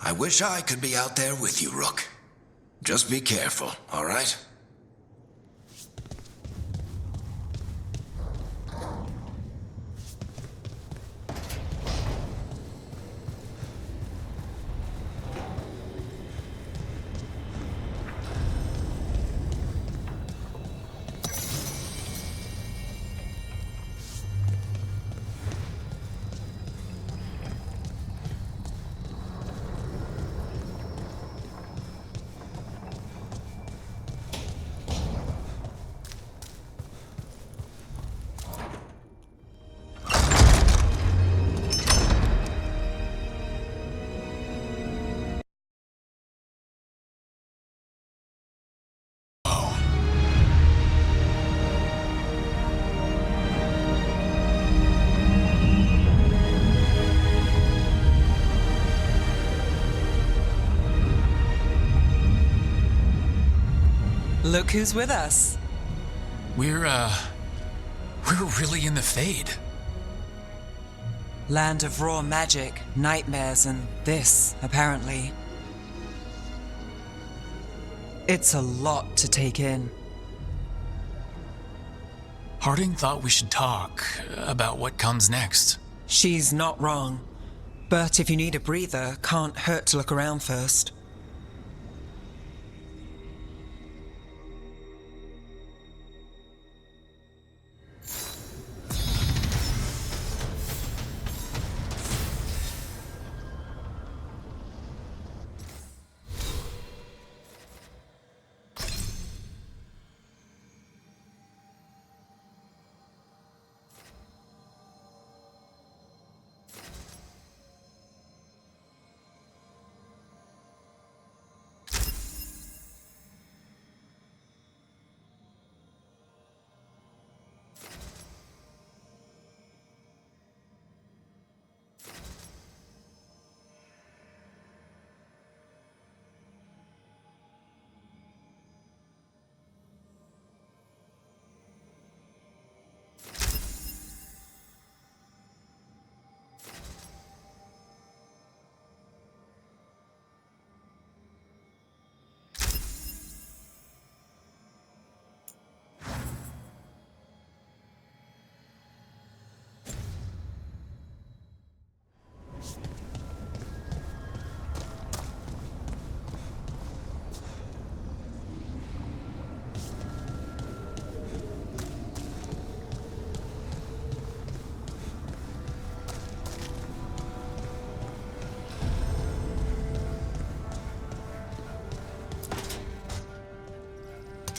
I wish I could be out there with you, Rook. Just be careful, all right? Look who's with us. We're really in the Fade. Land of raw magic, nightmares, and this, apparently. It's a lot to take in. Harding thought we should talk about what comes next. She's not wrong. But if you need a breather, can't hurt to look around first.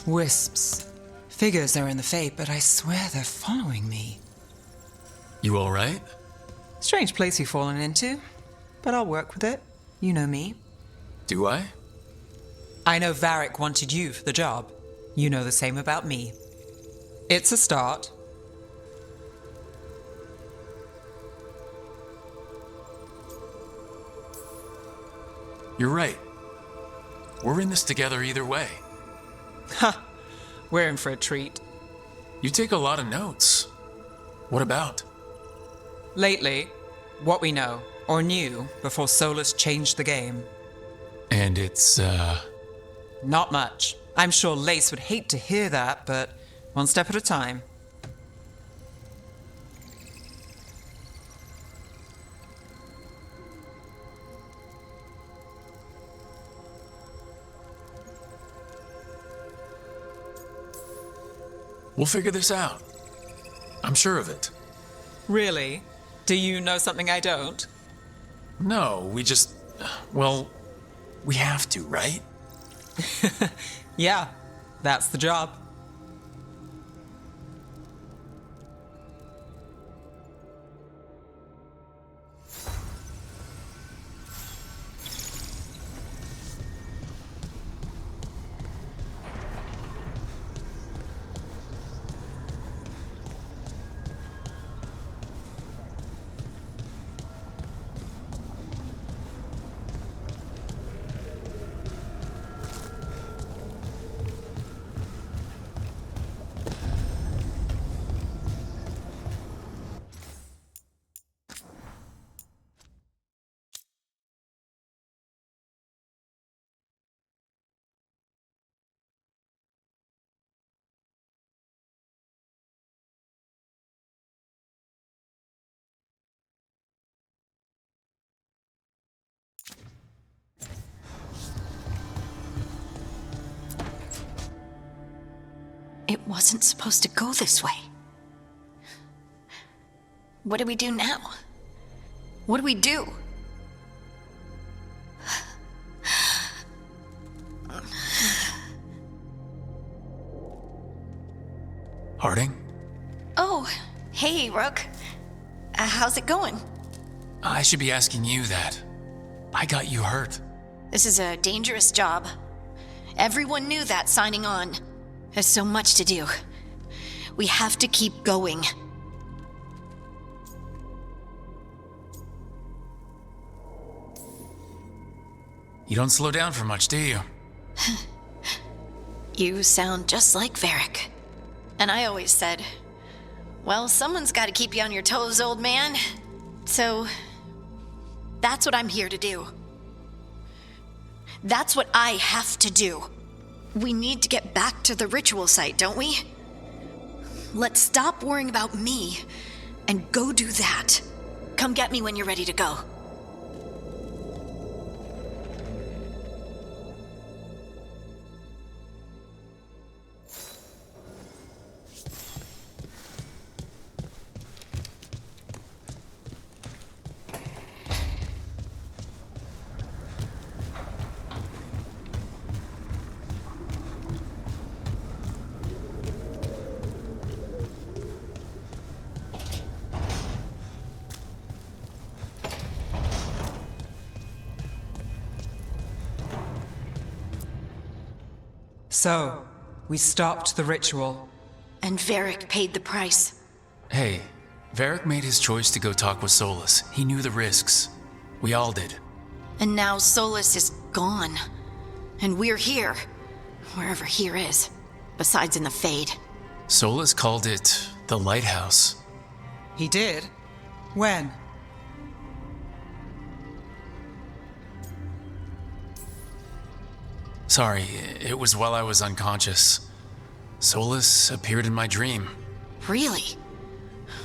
Wisps. Figures are in the Fate, but I swear they're following me. You all right? Strange place you've fallen into, but I'll work with it. You know me. Do I? I know Varric wanted you for the job. You know the same about me. It's a start. You're right. We're in this together either way. Ha! We're in for a treat. You take a lot of notes. What about? Lately, what we know, or knew, before Solus changed the game. And it's, Not much. I'm sure Lace would hate to hear that, but one step at a time. We'll figure this out. I'm sure of it. Really? Do you know something I don't? No, well, we have to, right? Yeah, that's the job. It wasn't supposed to go this way. What do we do now? What do we do? Harding? Oh, hey, Rook. How's it going? I should be asking you that. I got you hurt. This is a dangerous job. Everyone knew that signing on. There's so much to do. We have to keep going. You don't slow down for much, do you? You sound just like Varric. And I always said, well, someone's got to keep you on your toes, old man. So, that's what I'm here to do. That's what I have to do. We need to get back to the ritual site, don't we? Let's stop worrying about me and go do that. Come get me when you're ready to go. So, we stopped the ritual. And Varric paid the price. Hey, Varric made his choice to go talk with Solus. He knew the risks. We all did. And now Solus is gone. And we're here. Wherever here is. Besides in the Fade. Solus called it the Lighthouse. He did? When? Sorry, it was while I was unconscious. Solus appeared in my dream. Really?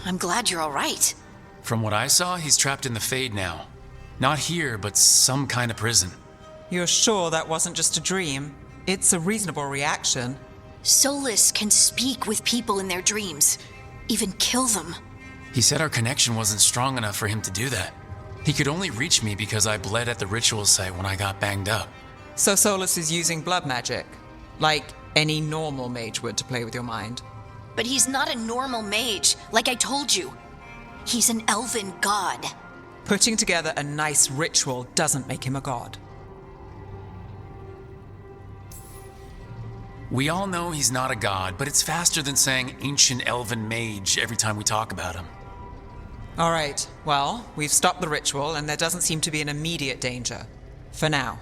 I'm glad you're all right. From what I saw, he's trapped in the Fade now. Not here, but some kind of prison. You're sure that wasn't just a dream? It's a reasonable reaction. Solus can speak with people in their dreams. Even kill them. He said our connection wasn't strong enough for him to do that. He could only reach me because I bled at the ritual site when I got banged up. So Solus is using blood magic, like any normal mage would to play with your mind. But he's not a normal mage, like I told you. He's an elven god. Putting together a nice ritual doesn't make him a god. We all know he's not a god, but it's faster than saying ancient elven mage every time we talk about him. All right, well, we've stopped the ritual and there doesn't seem to be an immediate danger. For now.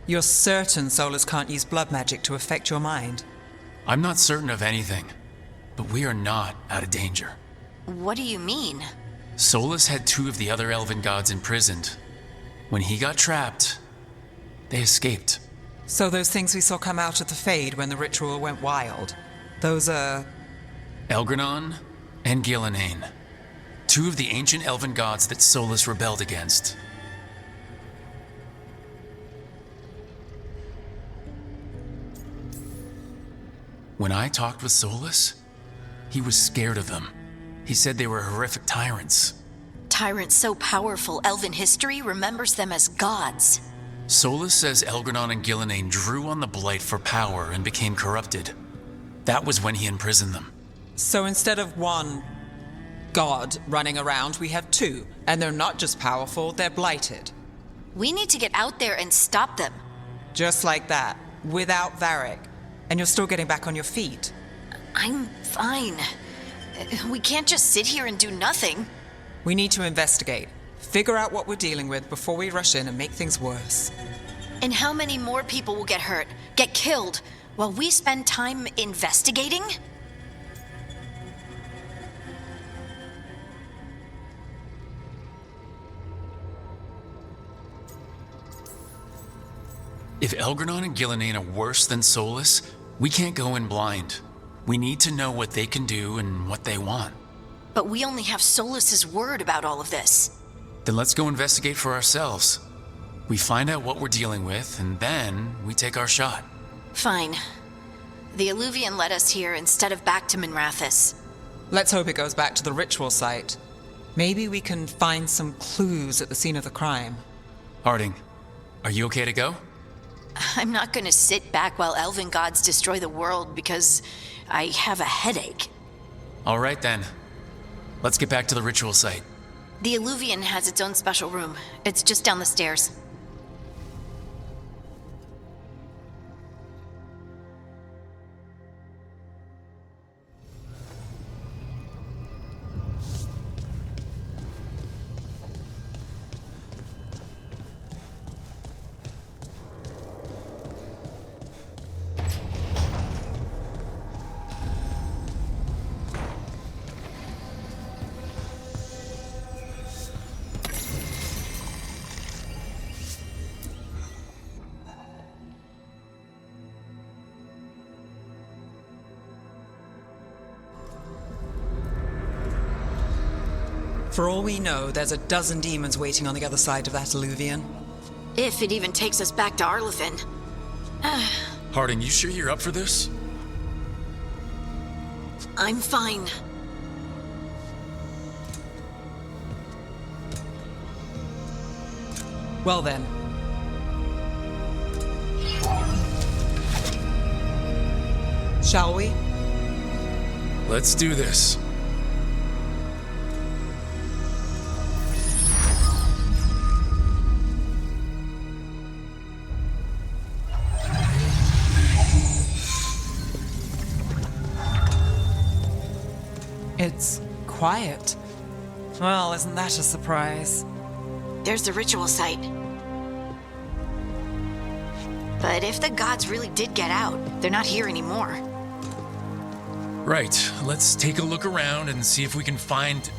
You're certain Solus can't use blood magic to affect your mind? I'm not certain of anything, but we are not out of danger. What do you mean? Solus had 2 of the other elven gods imprisoned. When he got trapped, they escaped. So those things we saw come out of the Fade when the ritual went wild, those are... Elgranon and Gillenane. 2 of the ancient elven gods that Solus rebelled against. When I talked with Solus, he was scared of them. He said they were horrific tyrants. Tyrants so powerful, elven history remembers them as gods. Solus says Elgranon and Gillenane drew on the Blight for power and became corrupted. That was when he imprisoned them. So instead of one god running around, we have 2. And they're not just powerful, they're blighted. We need to get out there and stop them. Just like that, without Varric. And you're still getting back on your feet. I'm fine. We can't just sit here and do nothing. We need to investigate. Figure out what we're dealing with before we rush in and make things worse. And how many more people will get hurt, get killed, while we spend time investigating? If Elgranon and Gillenane are worse than Solus, we can't go in blind. We need to know what they can do and what they want. But we only have Solus's word about all of this. Then let's go investigate for ourselves. We find out what we're dealing with, and then we take our shot. Fine. The Illuvian led us here instead of back to Minrathous. Let's hope it goes back to the ritual site. Maybe we can find some clues at the scene of the crime. Harding, are you okay to go? I'm not gonna sit back while elven gods destroy the world because I have a headache. All right then. Let's get back to the ritual site. The Illuvian has its own special room. It's just down the stairs. For all we know, there's a dozen demons waiting on the other side of that Illuvian. If it even takes us back to Arlethan. Harding, you sure you're up for this? I'm fine. Well then. Shall we? Let's do this. It's quiet. Well, isn't that a surprise? There's the ritual site. But if the gods really did get out, they're not here anymore. Right, let's take a look around and see if we can find...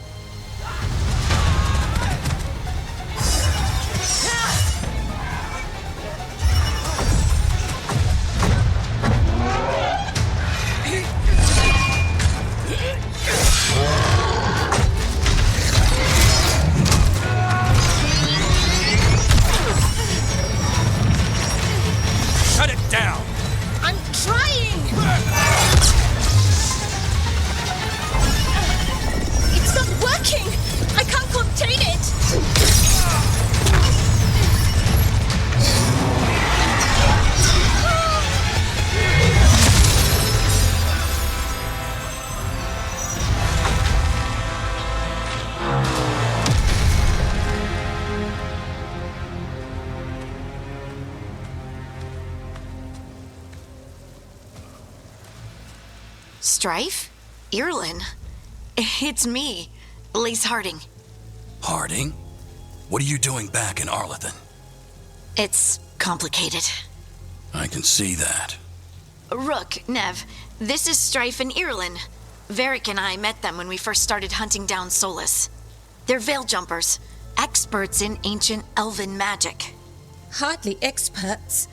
Shut it down! I'm trying! It's not working! I can't contain it! Strife? Irlin? It's me, Lace Harding. Harding? What are you doing back in Arlethan? It's complicated. I can see that. Rook, Nev, this is Strife and Irlin. Varric and I met them when we first started hunting down Solus. They're veil jumpers, experts in ancient elven magic. Hardly experts.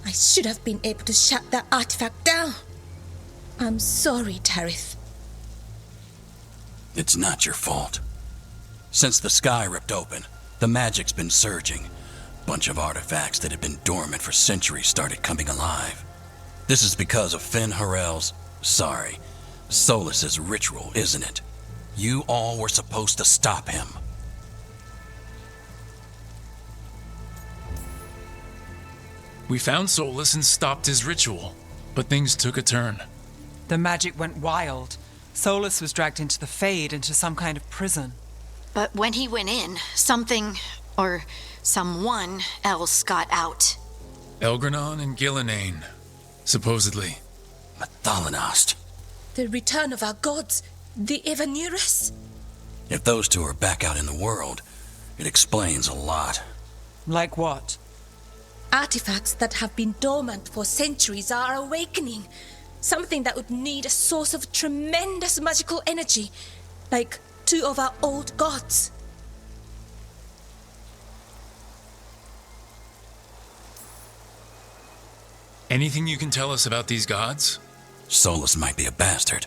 I should have been able to shut that artifact down. I'm sorry, Tarith. It's not your fault. Since the sky ripped open, the magic's been surging. Bunch of artifacts that had been dormant for centuries started coming alive. This is because of Finn Harel's, Solus's ritual, isn't it? You all were supposed to stop him. We found Solus and stopped his ritual, but things took a turn. The magic went wild. Solus was dragged into the Fade, into some kind of prison. But when he went in, something, or someone else got out. Elgranon and Gillenane, supposedly. Mathalanost. The return of our gods, the Evanurus? If those two are back out in the world, it explains a lot. Like what? Artifacts that have been dormant for centuries are awakening. Something that would need a source of tremendous magical energy, like two of our old gods. Anything you can tell us about these gods? Solus might be a bastard,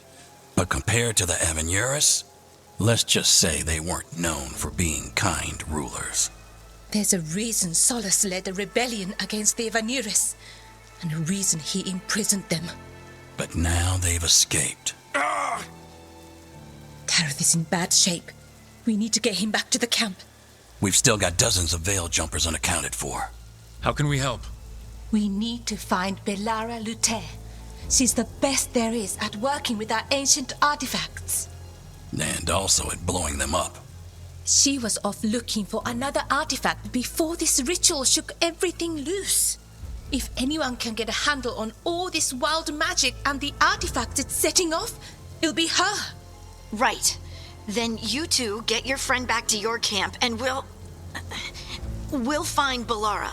but compared to the Evanurus, let's just say they weren't known for being kind rulers. There's a reason Solus led a rebellion against the Evanurus, and a reason he imprisoned them. But now they've escaped. Gareth is in bad shape. We need to get him back to the camp. We've still got dozens of Veil jumpers unaccounted for. How can we help? We need to find Belara Luther. She's the best there is at working with our ancient artifacts. And also at blowing them up. She was off looking for another artifact before this ritual shook everything loose. If anyone can get a handle on all this wild magic and the artifacts it's setting off, it'll be her. Right. Then you two get your friend back to your camp and we'll find Belara.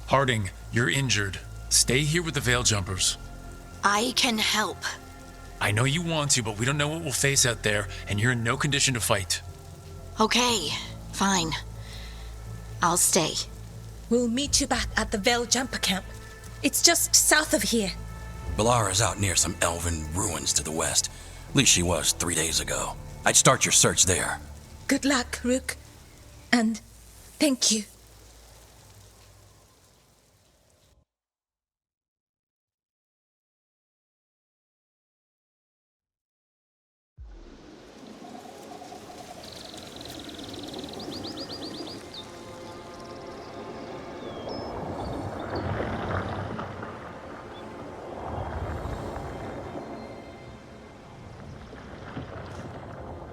Harding, you're injured. Stay here with the Veil Jumpers. I can help. I know you want to, but we don't know what we'll face out there, and you're in no condition to fight. Okay, fine. I'll stay. We'll meet you back at the Veil Jumper camp. It's just south of here. Belara's out near some elven ruins to the west. At least she was 3 days ago. I'd start your search there. Good luck, Rook. And thank you.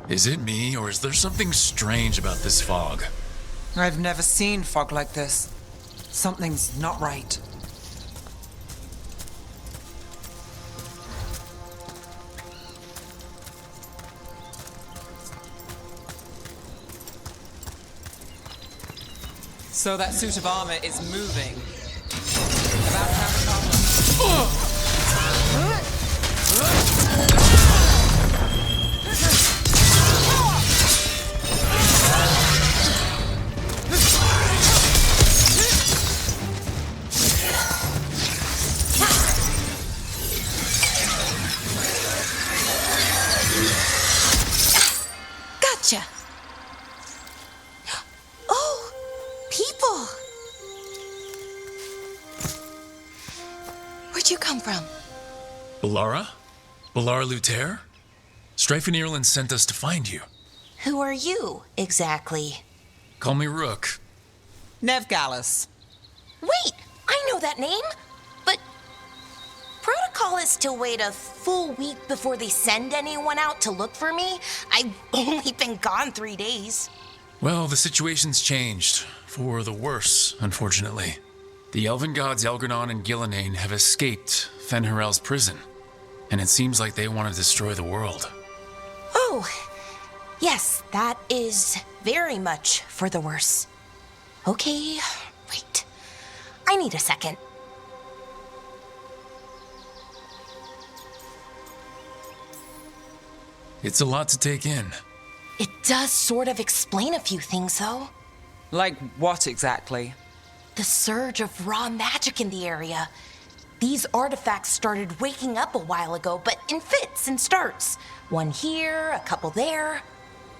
Is it me, or is there something strange about this fog? I've never seen fog like this. Something's not right. So that suit of armor is moving. About to have a problem. Gotcha. Oh, people. Where'd you come from? Belara? Belara Luther? Strife and Ireland sent us to find you. Who are you, exactly? Call me Rook. Nev Gallus. Wait, I know that name, but protocol is to wait a full week before they send anyone out to look for me. I've only been gone 3 days. Well, the situation's changed. For the worse, unfortunately. The elven gods Elgranon and Gillenane have escaped Fen'Harel's prison, and it seems like they want to destroy the world. Oh, yes, that is very much for the worse. Okay, wait. I need a second. It's a lot to take in. It does sort of explain a few things, though. Like what exactly? The surge of raw magic in the area. These artifacts started waking up a while ago, but in fits and starts. One here, a couple there.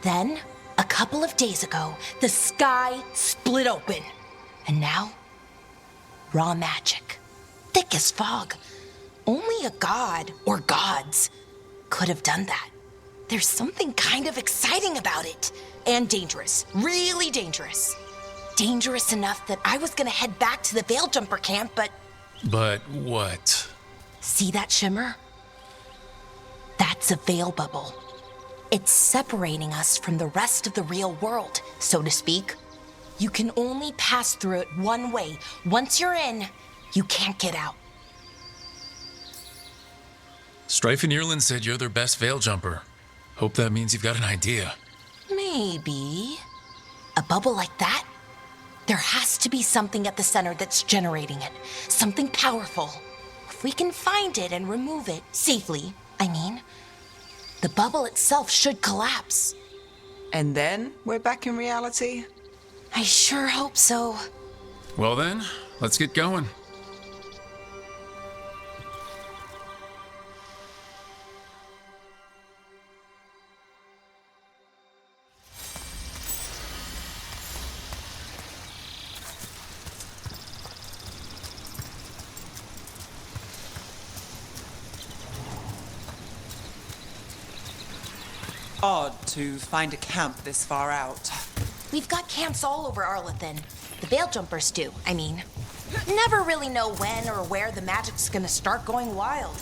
Then, a couple of days ago, the sky split open. And now, raw magic. Thick as fog. Only a god, or gods, could have done that. There's something kind of exciting about it. And dangerous. Really dangerous. Dangerous enough that I was gonna head back to the Veil Jumper camp, but... But what? See that shimmer? That's a veil bubble. It's separating us from the rest of the real world, so to speak. You can only pass through it one way. Once you're in, you can't get out. Strife and Ireland said you're their best Veil Jumper. Hope that means you've got an idea. Maybe. A bubble like that? There has to be something at the center that's generating it. Something powerful. If we can find it and remove it, safely, I mean, the bubble itself should collapse. And then we're back in reality? I sure hope so. Well then, let's get going. odd to find a camp this far out. We've got camps all over Arlethan. The Veil Jumpers do, I mean. Never really know when or where the magic's gonna start going wild.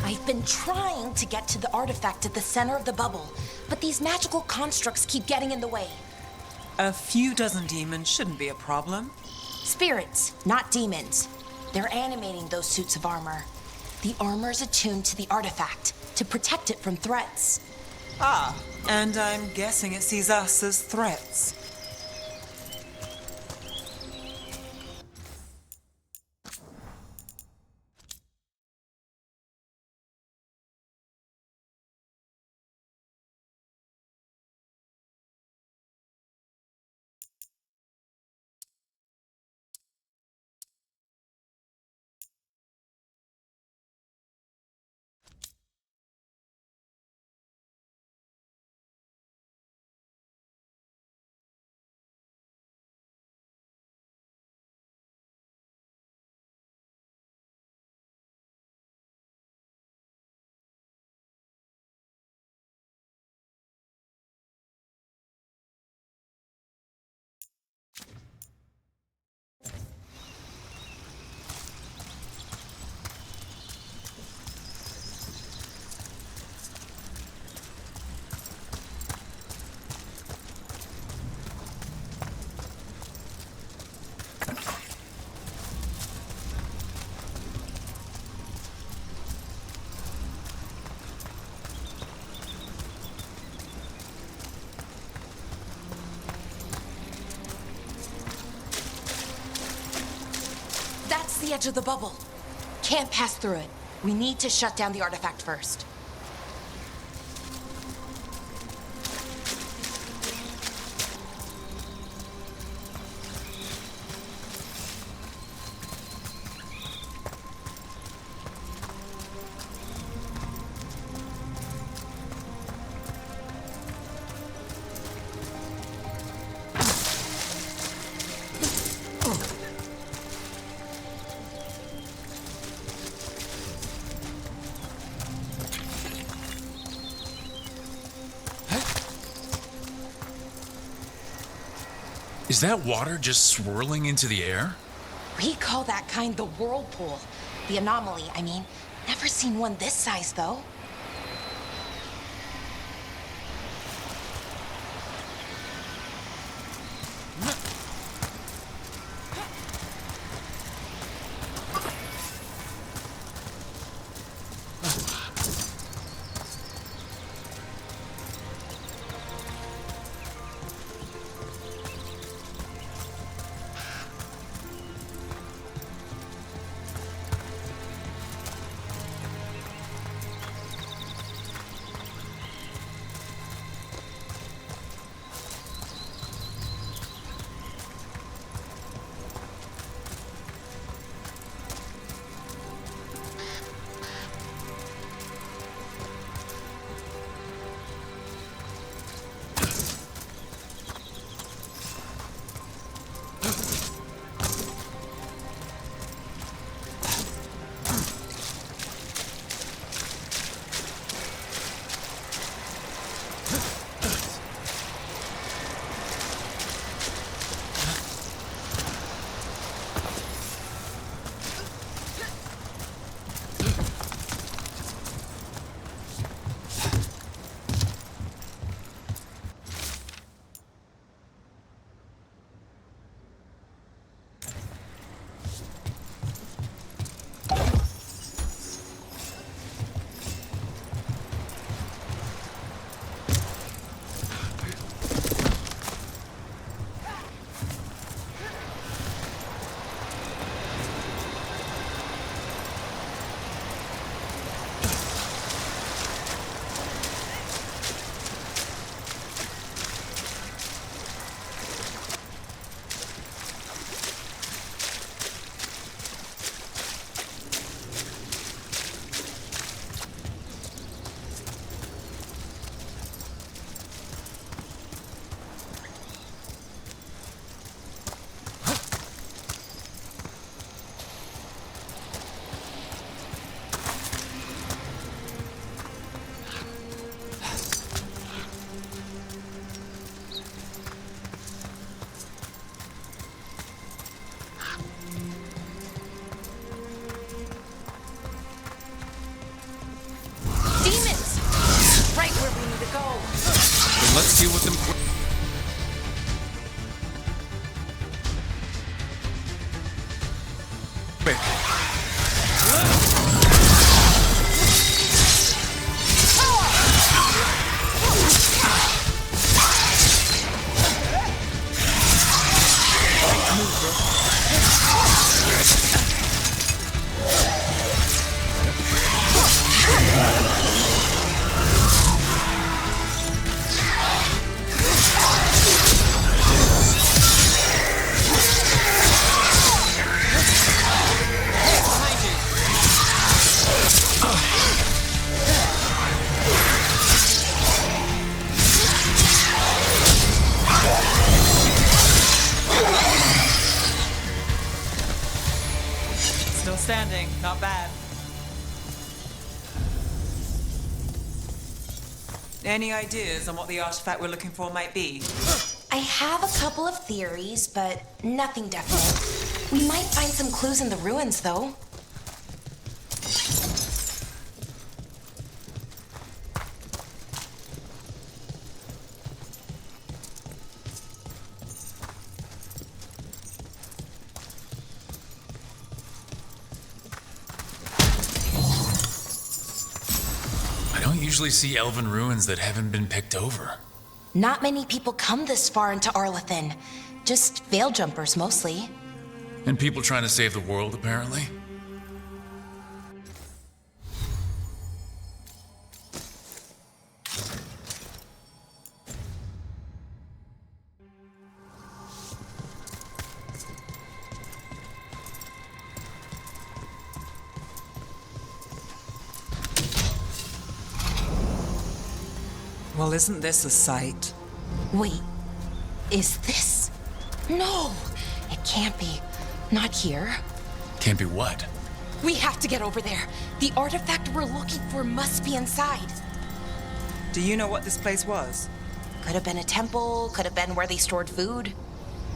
I've been trying to get to the artifact at the center of the bubble, but these magical constructs keep getting in the way. A few dozen demons shouldn't be a problem. Spirits, not demons. They're animating those suits of armor. The armor's attuned to the artifact to protect it from threats. Ah, and I'm guessing it sees us as threats. That's the edge of the bubble. Can't pass through it. We need to shut down the artifact first. Is that water just swirling into the air? We call that kind the whirlpool. The anomaly, I mean. Never seen one this size, though. standing. Not bad. Any ideas on what the artifact we're looking for might be? I have a couple of theories, but nothing definite. We might find some clues in the ruins, though. I don't usually see elven ruins that haven't been picked over. Not many people come this far into Arlathan. Just veil jumpers, mostly. And people trying to save the world, apparently. Well, isn't this a sight? Wait, is this? No, it can't be. Not here. Can't be what? We have to get over there. The artifact we're looking for must be inside. Do you know what this place was? Could have been a temple, could have been where they stored food.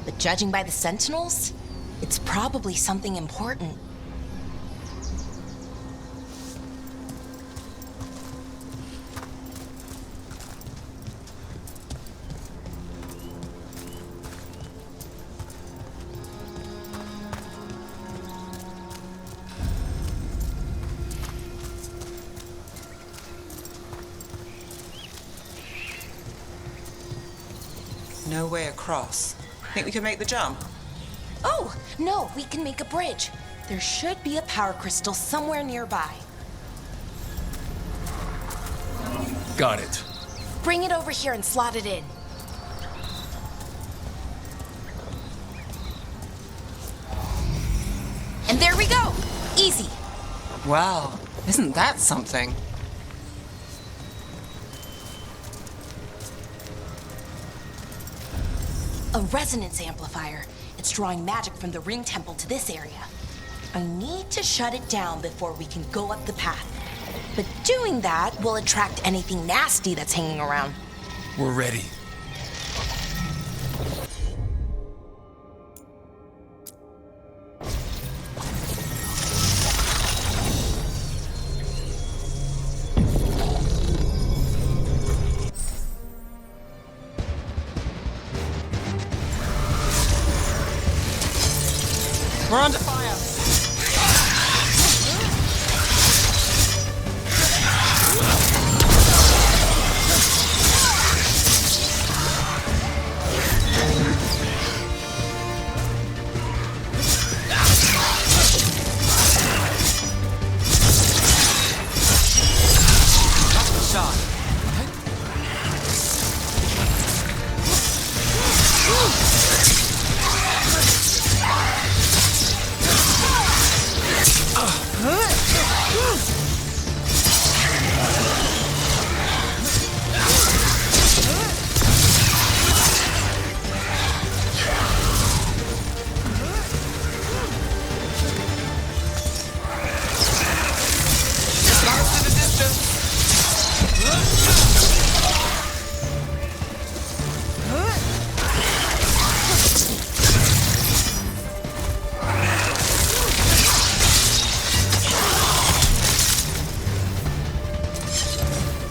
But judging by the sentinels, it's probably something important. No way across. Think we can make the jump? Oh, no, we can make a bridge. There should be a power crystal somewhere nearby. Got it. Bring it over here and slot it in. And there we go! Easy. Wow, isn't that something? A resonance amplifier. It's drawing magic from the ring temple to this area. I need to shut it down before we can go up the path. But doing that will attract anything nasty that's hanging around. We're ready. We're under fire! Shot.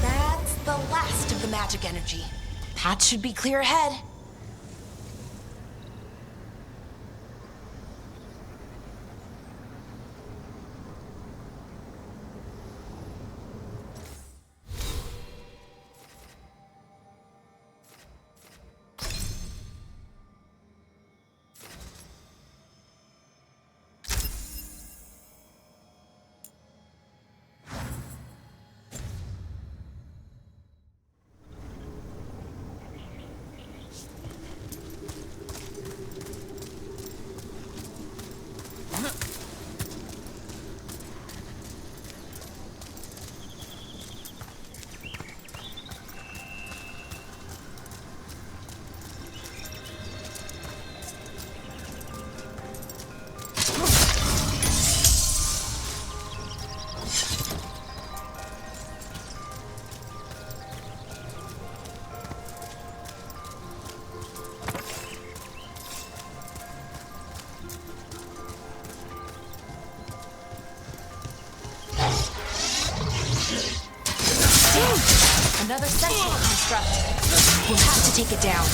That's the last of the magic energy. Path should be clear ahead. construct. We'll have to take it down.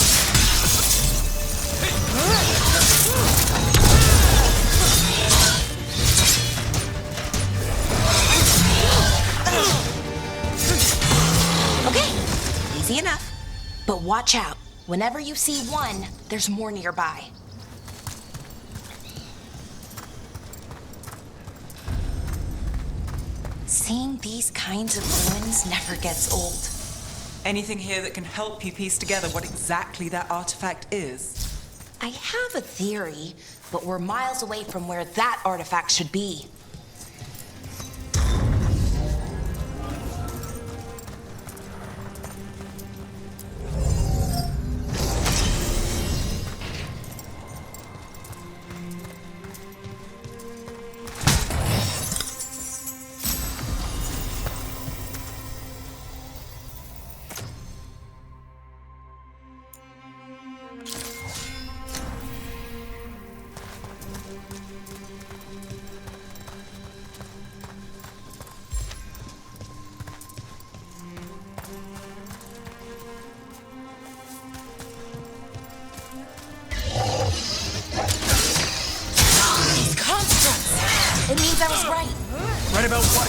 Okay, easy enough. But watch out. Whenever you see one, there's more nearby. Seeing these kinds of ruins never gets old. Anything here that can help you piece together what exactly that artifact is? I have a theory, but we're miles away from where that artifact should be. It means I was right. Right about what?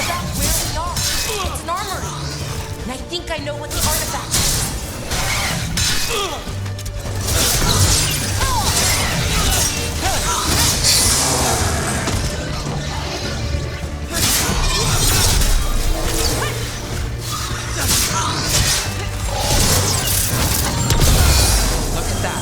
About where we are. It's an armory. And I think I know what the artifact is. Look at that.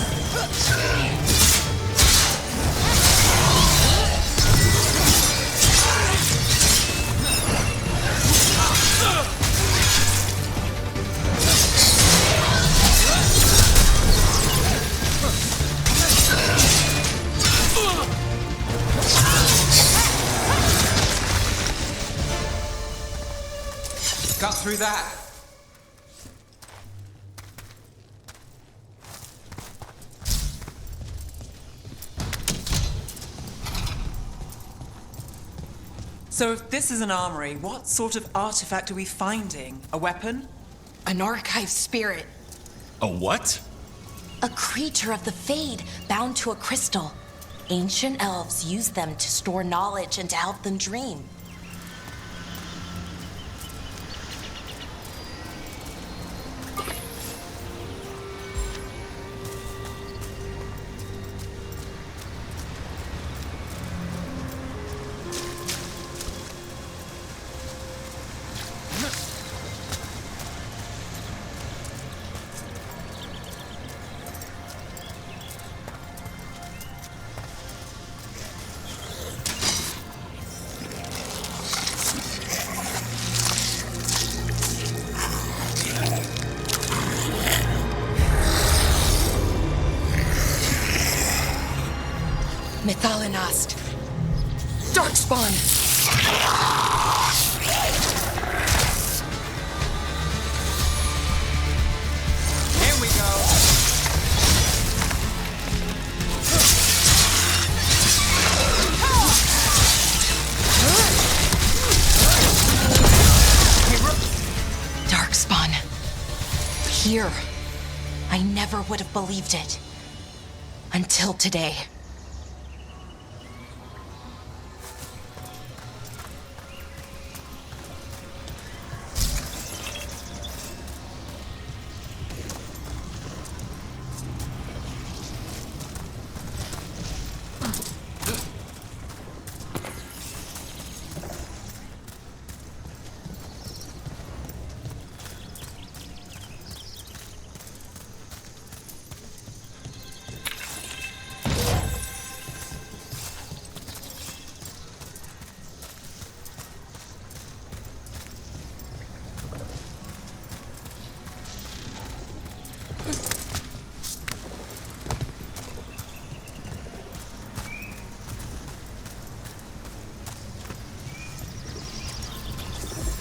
Got through that. So if this is an armory, what sort of artifact are we finding? A weapon? An archive spirit. A what? A creature of the Fade bound to a crystal. Ancient elves used them to store knowledge and to help them dream. Mythalinast. Darkspawn. Here we go. Darkspawn. Here. I never would have believed it. Until today.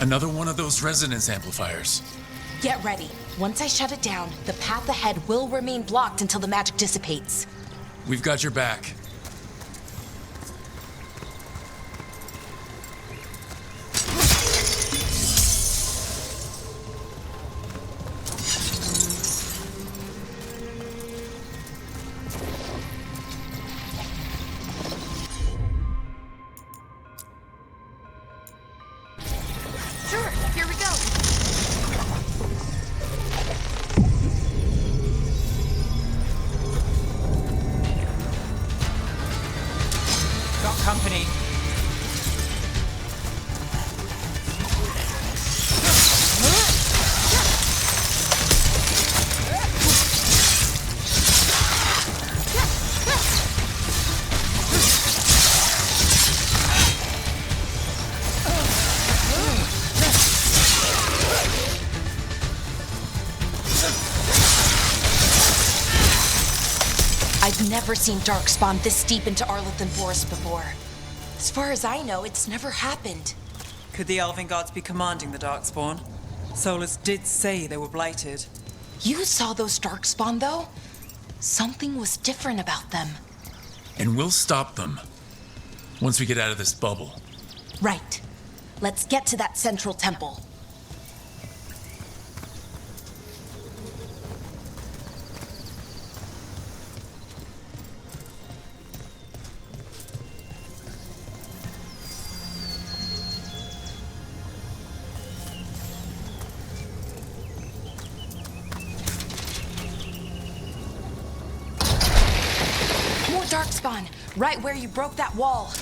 Another one of those resonance amplifiers. Get ready. Once I shut it down, the path ahead will remain blocked until the magic dissipates. We've got your back. company. I've never seen Darkspawn this deep into Arlothan Forest before. As far as I know, it's never happened. Could the Elven Guards be commanding the Darkspawn? Solus did say they were blighted. You saw those Darkspawn, though? Something was different about them. And we'll stop them once we get out of this bubble. Right. Let's get to that central temple. Darkspawn, right where you broke that wall.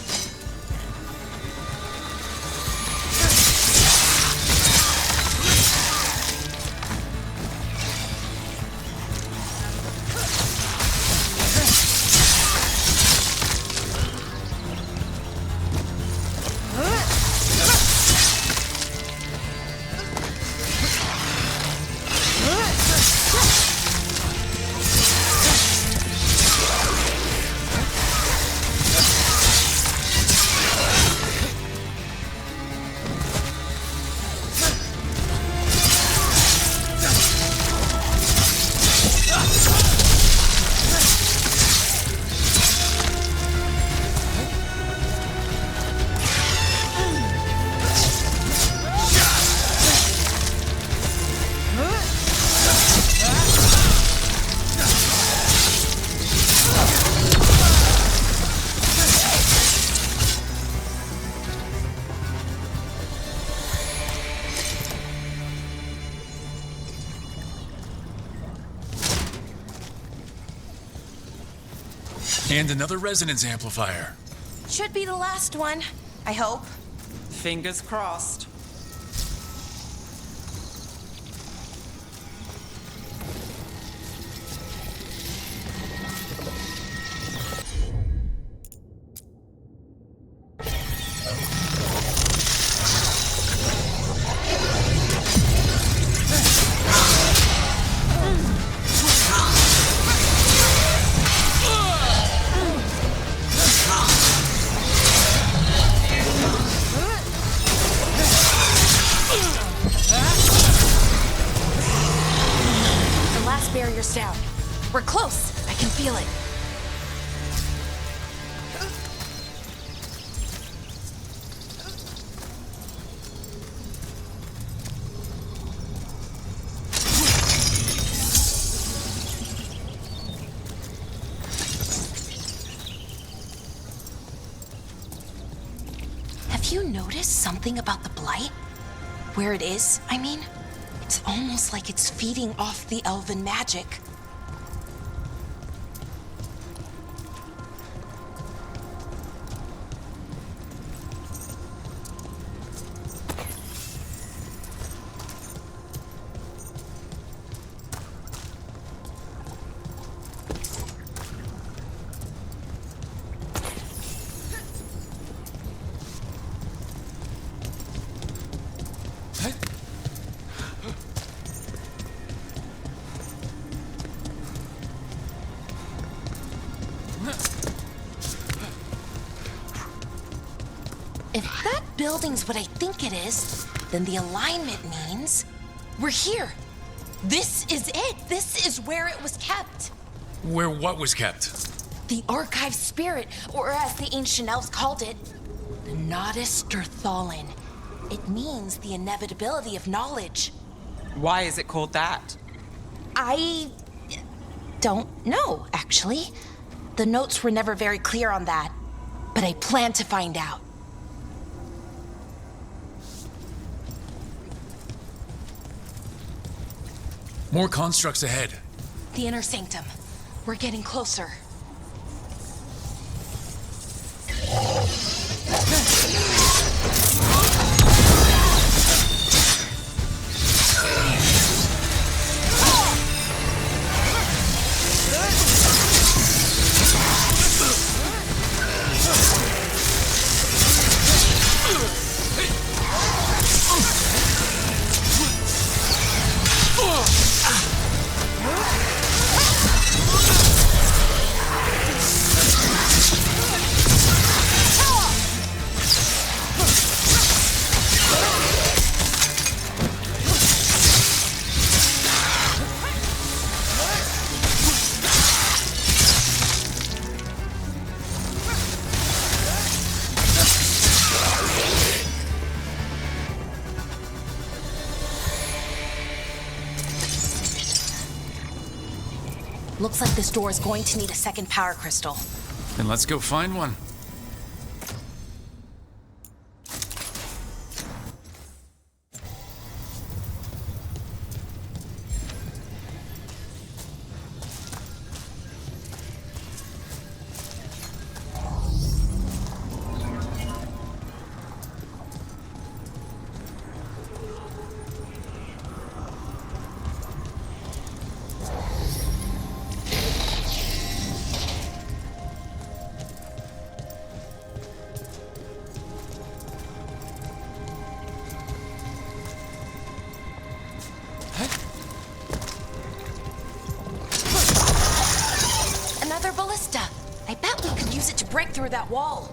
And another resonance amplifier. Should be the last one, I hope. Fingers crossed. Barrier's down. We're close. I can feel it. Have you noticed something about the blight? Where it is, I mean? It's almost like it's feeding off the elven magic. If that building's what I think it is, then the alignment means we're here. This is it. This is where it was kept. Where what was kept? The archive spirit, or as the ancient elves called it, the Nodus Derthalin. It means the inevitability of knowledge. Why is it called that? I don't know, actually. The notes were never very clear on that, but I plan to find out. More constructs ahead. The inner sanctum. We're getting closer. Looks like this door is going to need a second power crystal. Then let's go find one. Another ballista. I bet we could use it to break through that wall.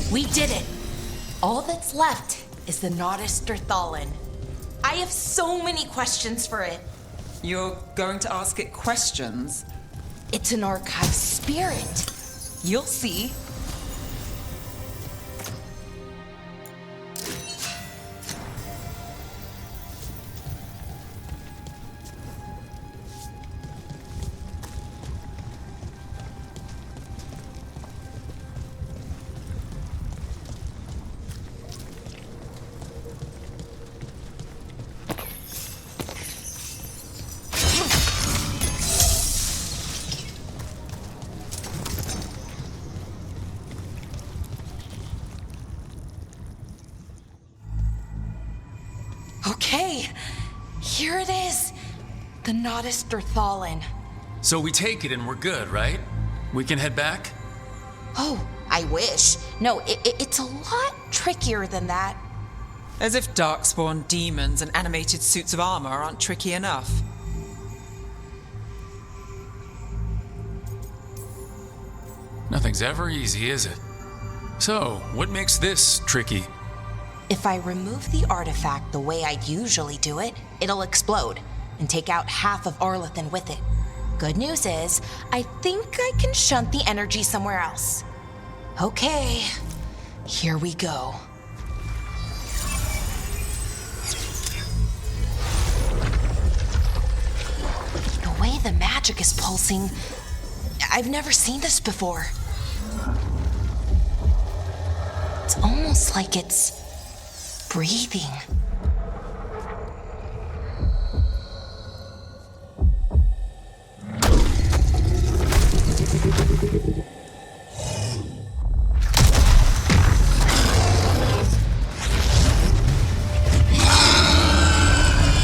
We did it! All that's left is the Nodus Derthalin. I have so many questions for it. You're going to ask it questions? It's an archive spirit. You'll see. Okay, here it is. The Nodus Derthalin. So we take it and we're good, right? We can head back? Oh, I wish. No, it's a lot trickier than that. As if darkspawn demons and animated suits of armor aren't tricky enough. Nothing's ever easy, is it? So, what makes this tricky? If I remove the artifact the way I usually do it, it'll explode and take out half of Arlethan with it. Good news is, I think I can shunt the energy somewhere else. Okay, here we go. The way the magic is pulsing, I've never seen this before. It's almost like it's breathing.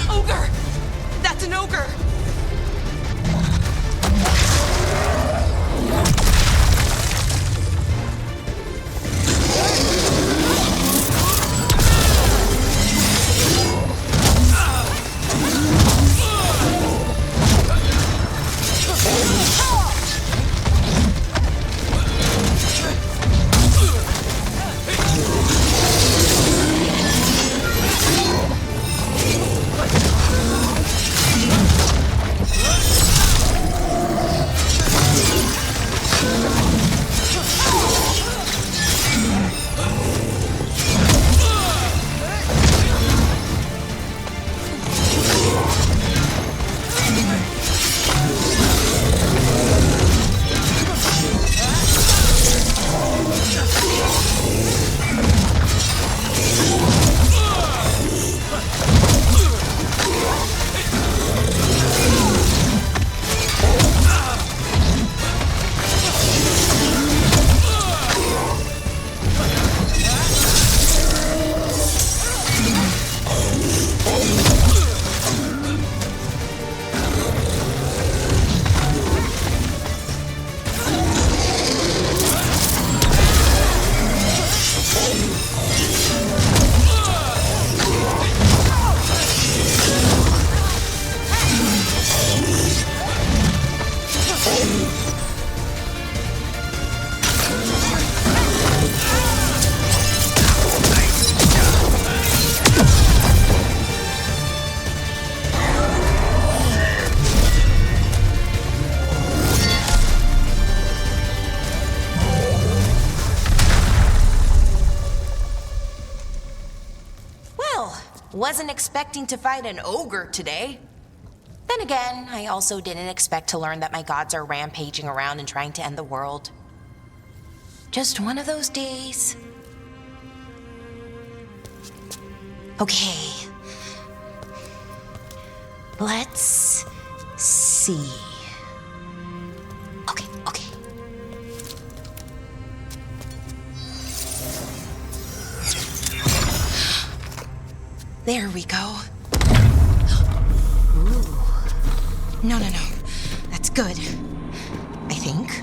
Ogre! That's an ogre! wasn't expecting to fight an ogre today. Then again, I also didn't expect to learn that my gods are rampaging around and trying to end the world. Just one of those days. Okay. Let's see. Okay. There we go. Ooh. No. That's good. I think.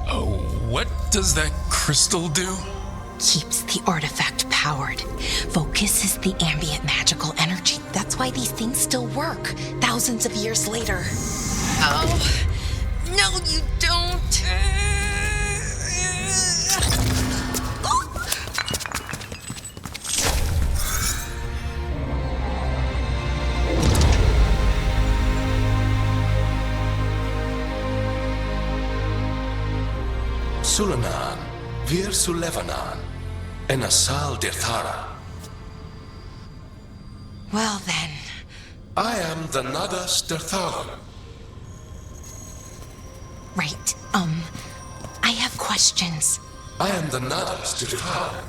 Oh, what does that crystal do? keeps the artifact powered. Focuses the ambient magical energy. That's why these things still work, thousands of years later. Oh, no, you don't. Sulanan, Vir Sulevanan, and Asal Dirthara. Well then. I am the Nadas Dirthalan. Right, I have questions. I am the Nadas Dirthalan.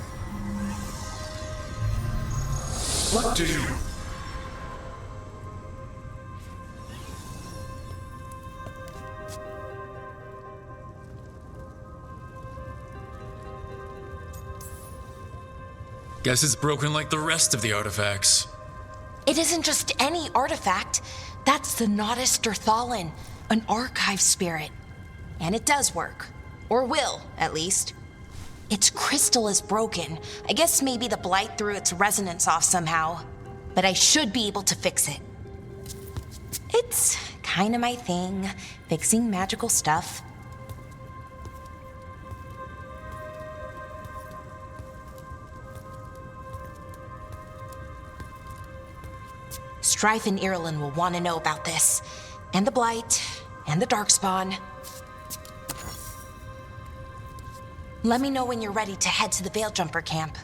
What do you... Guess it's broken like the rest of the artifacts. It isn't just any artifact. That's the Nadas Dirthalan, an archive spirit. And it does work. Or will, at least. Its crystal is broken. I guess maybe the blight threw its resonance off somehow. But I should be able to fix it. It's kind of my thing, fixing magical stuff. Strife and Irulan will want to know about this. And the Blight, and the Darkspawn. Let me know when you're ready to head to the Veilgjumper camp.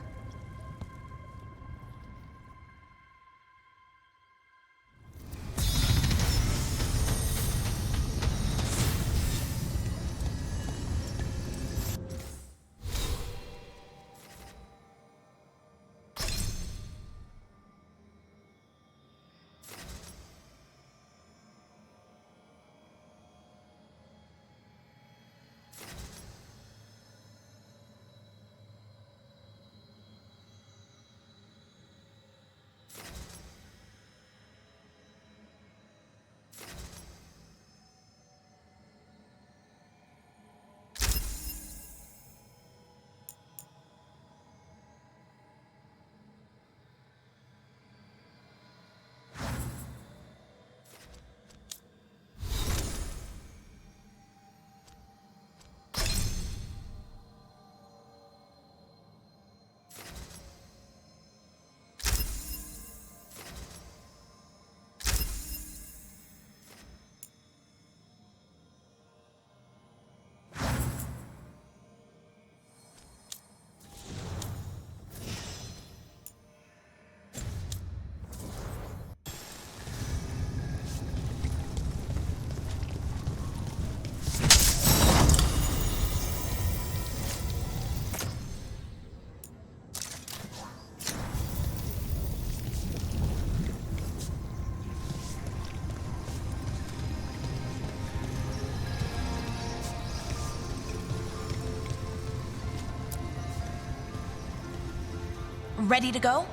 Ready to go?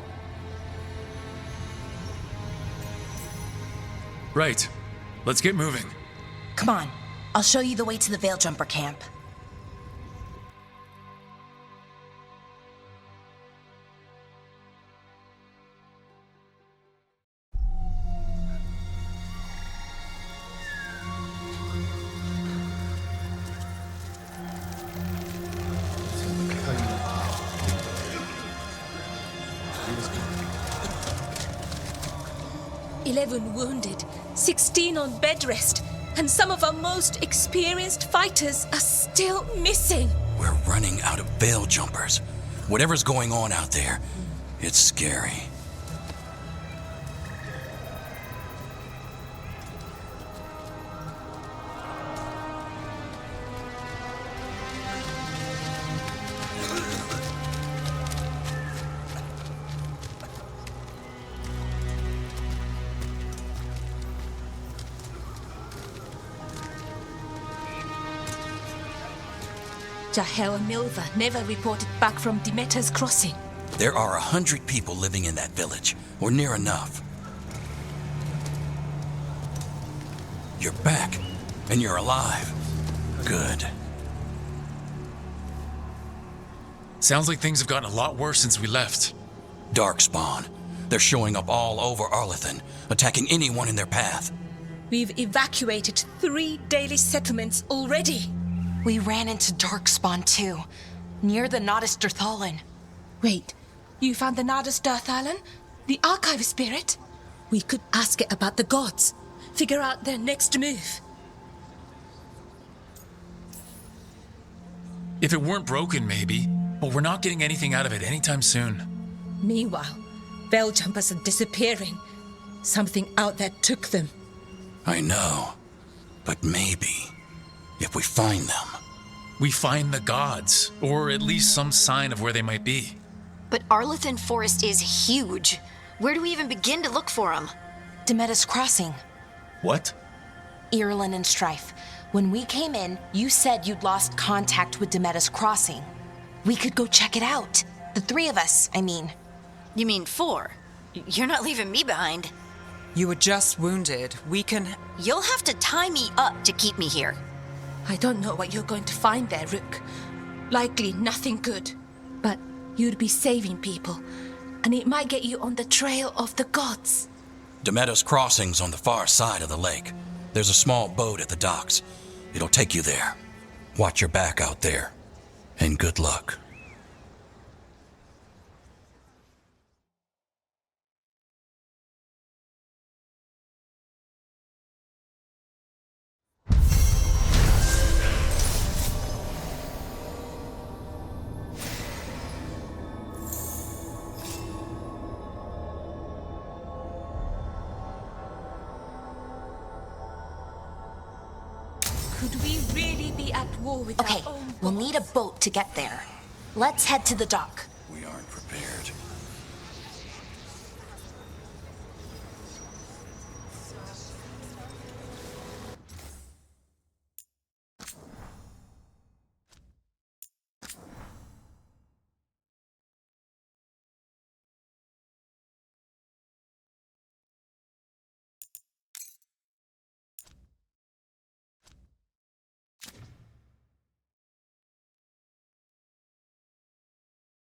Right. Let's get moving. Come on. I'll show you the way to the Veilgjumper camp. Wounded, 16 on bed rest, and some of our most experienced fighters are still missing. We're running out of veil jumpers. Whatever's going on out there, it's scary. Jahel and Milva never reported back from Demeter's crossing. There are 100 people living in that village, or near enough. You're back, and you're alive. Good. Sounds like things have gotten a lot worse since we left. Darkspawn. They're showing up all over Arlethan, attacking anyone in their path. We've evacuated 3 daily settlements already. We ran into Darkspawn too, near the Nodus Dirthalin. Wait, you found the Nodus Dirthalin? The archive spirit? We could ask it about the gods. Figure out their next move. If it weren't broken, maybe. But we're not getting anything out of it anytime soon. Meanwhile, Veil Jumpers are disappearing. Something out there took them. I know. But maybe, if we find them... We find the gods, or at least some sign of where they might be. But Arlethan Forest is huge. Where do we even begin to look for them? Demeter's Crossing. What? Irulan and Strife. When we came in, you said you'd lost contact with Demeter's Crossing. We could go check it out. The 3 of us, I mean. You mean 4? You're not leaving me behind. You were just wounded. We can... You'll have to tie me up to keep me here. I don't know what you're going to find there, Rook. Likely nothing good. But you'd be saving people, and it might get you on the trail of the gods. Demeter's Crossing's on the far side of the lake. There's a small boat at the docks. It'll take you there. Watch your back out there. And good luck. Could we really be at war with Okay, our own we'll gods? need a boat to get there. Let's head to the dock. We aren't prepared.